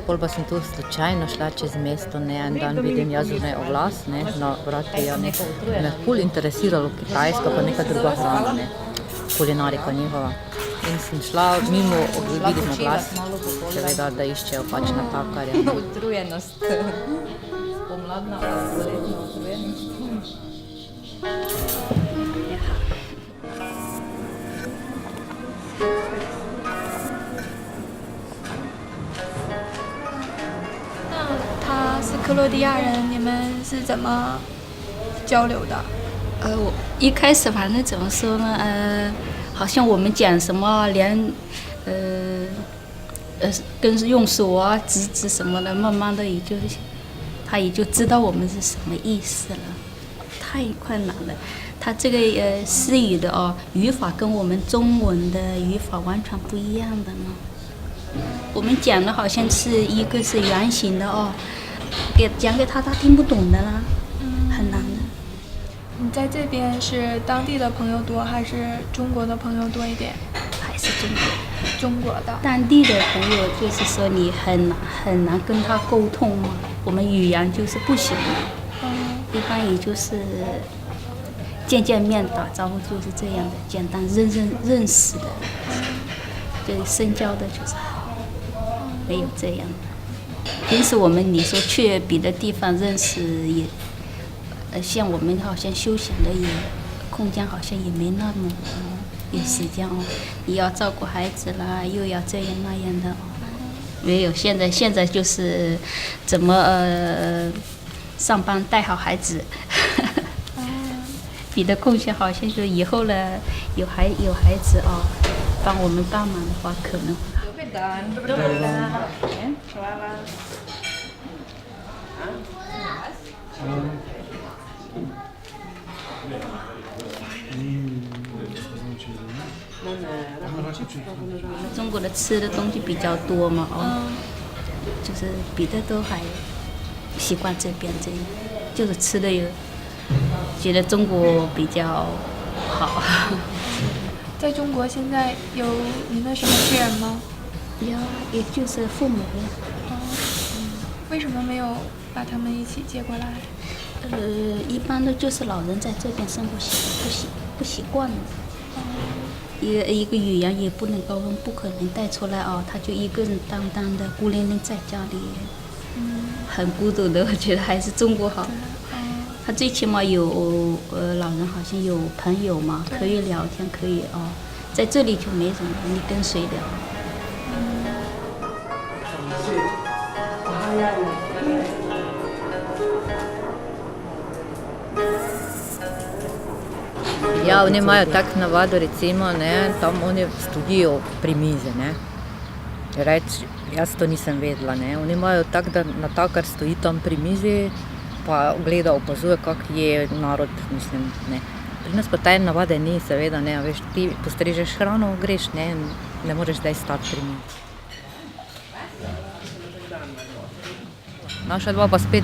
pol pa sem tu slučajno šla čez mesto, ne, en dan vidim jaz zunaj oglas, ne, na vratu, ne, me ful interesiralo Kitajska, pa neka druga hrana, ne, kulinarika njihova. In sem šla mimo, vidim oglas, seveda, da iščejo pač natakarja. Utrujenost, spomladna, poletna utrujenost.他是克罗地亚人，你们是怎么交流的？我一开始反正怎么说呢？好像我们讲什么，连跟用手啊指什么的，慢慢的他也就知道我们是什么意思了。太困难了，他这个诗语的语法跟我们中文的语法完全不一样的呢。我们讲的好像是一个是圆形的讲给他听不懂的啦，很难的。你在这边是当地的朋友多，还是中国的朋友多一点？还是中国的。当地的朋友就是说你很难跟他沟通嘛，我们语言就是不行的，一般也就是见面打招呼就是这样的，简单认识的，对深交的就是没有这样的。平时你说去别的地方认识也。像我们好像休闲的空间好像也没那么有时间你要照顾孩子啦，又要这样那样的没有。现在就是怎么上班带好孩子，别的空闲好像就以后了有孩子帮我们帮忙的话可能。中国的吃的东西比较多嘛就是别的都还习惯这边这样，就是吃的觉得中国比较好。在中国现在有你们什么亲人吗？有，也就是父母呀。为什么没有把他们一起接过来？一般的就是老人在这边生活不习惯了，一个语言也不能沟通，不可能带出来他就一个人单单的孤零零在家里，很孤独的。我觉得还是中国好，他最起码有老人好像有朋友嘛，可以聊天，可以在这里就没什么，你跟谁聊？Ja, oni imajo tak navado, recimo, ne, tam oni stojijo pri mizi, ne. Jaz to nisem vedela, ne. Oni imajo tak, da natakar stoji tam pri mizi, pa gleda, opazuje, kak je narod, mislim, ne. Pri nas pa te navade ni, seveda, ne, veš, ti postrežeš hrano, greš, ne moreš zdaj stati pri mizi. Naša dva pa spet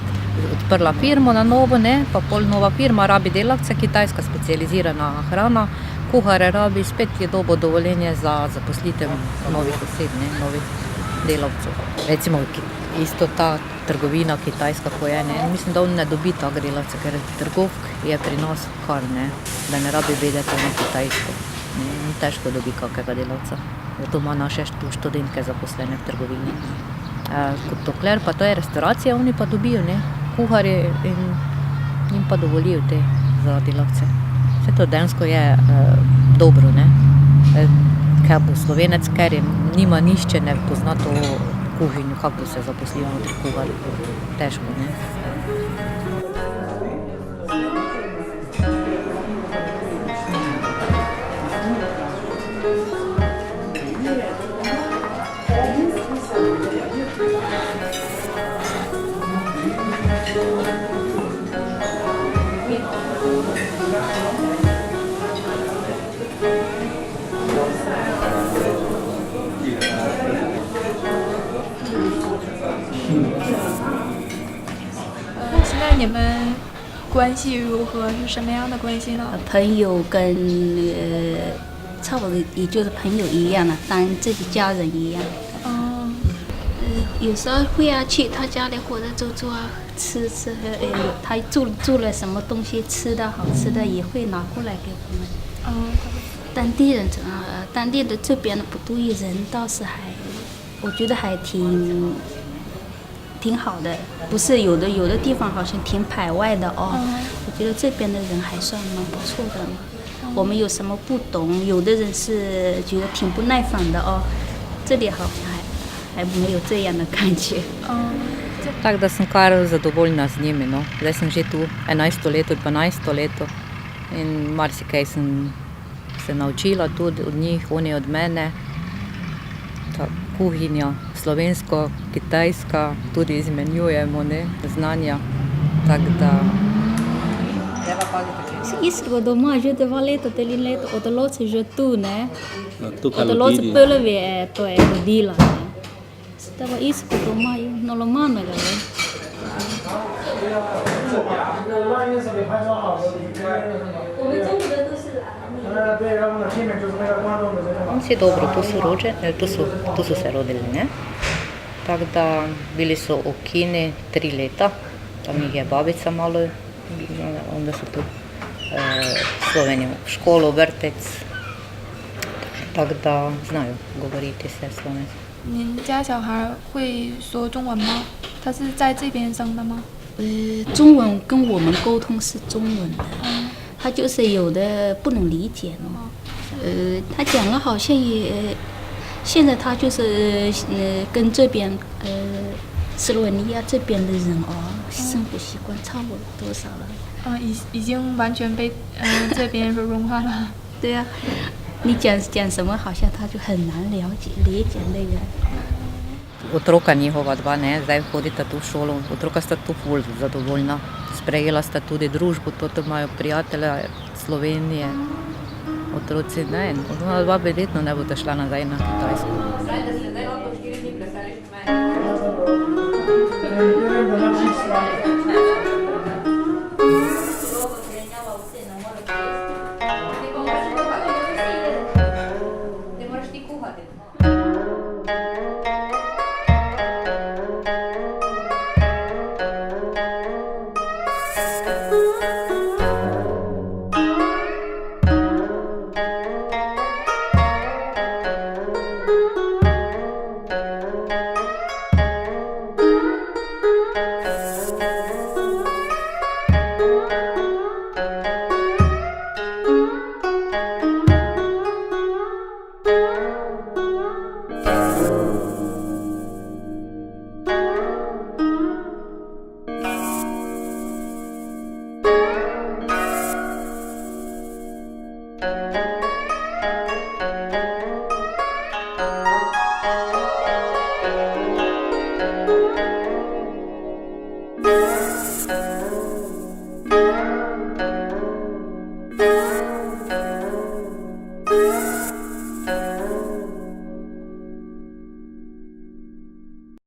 odprla firmo na novo, ne, pa pol nova firma rabi delavce, kitajska specializirana hrana, kuhare rabi, spet je dobo dovoljenje za zaposlitev novih oseb, ne, novih delavcev. Recimo isto ta trgovina kitajska, ko je, ne, mislim, da on ne dobi tak delavce, ker trgovk je pri nas kar, ne, da ne rabi vedeti na kitajsko. Ne, težko dobi kakega delavca. Zato ima naše študentke zaposlene v trgovini. Dokler pa to je restauracija, oni pa dobijo, ne, kuharje in jim pa dovolijo te za delavce. Vse to dejansko je dobro, ne. Kaj bo Slovenec, ker nima nišče, ne pozna to kuhinjo, kako se zaposlijo notri kuharji. Težko, ne.现在你们关系如何？是什么样的关系呢？朋友跟差不多，也就是朋友一样了，当自己家人一样。有时候会啊，去他家里或者坐啊，吃，他做了什么东西吃的好吃的也会拿过来给我们。嗯，当地人当地的这边的普渡人倒是我觉得还挺好的，不是有的地方好像挺排外的哦。我觉得这边的人还算蛮不错的。我们有什么不懂，有的人是觉得挺不耐烦的哦，这里好像还没有这样的感觉。Tako da sem kar zadovoljna z njimi. No. Zdaj sem že tu 11. leto, 12. leto in marsikaj sem se naučila tudi od njih, oni od mene. Ta kuhinja, slovensko, kitajska, tudi izmenjujemo znanja. Tako da... Iskega doma že 2 leta, 3 leta, otroci že tu, ne? Tukaj Otroci prvi to je rodila, ne? Stava iskega doma je normalnega, ne? Vsi dobro, tu so se rodili, ne? Tako da bili so v Kini 3 leta, tam jih je babica malo, onda so tu Slovenijo, školo, vrtec, tako da znajo govoriti vse slovensko. 您家小孩会说中文吗？他是在这边生的吗？中文跟我们沟通是中文的，他就是有的不能理解呢。他讲了好像也，现在他就是跟这边斯洛文尼亚这边的人哦，生活习惯差不多少了。已经完全被这边所融化了。对呀，你讲什么，好像他就很难理解那个。Otroka njihova dva, ne, zdaj hodita tu v šolo, otroka sta tu ful zadovoljna, sprejela sta tudi družbo, to imajo prijatelja Slovenije, otroci, ne, ona dva verjetno ne bodo šla nazaj na Kitajsko. Ne moraš ti kuhati.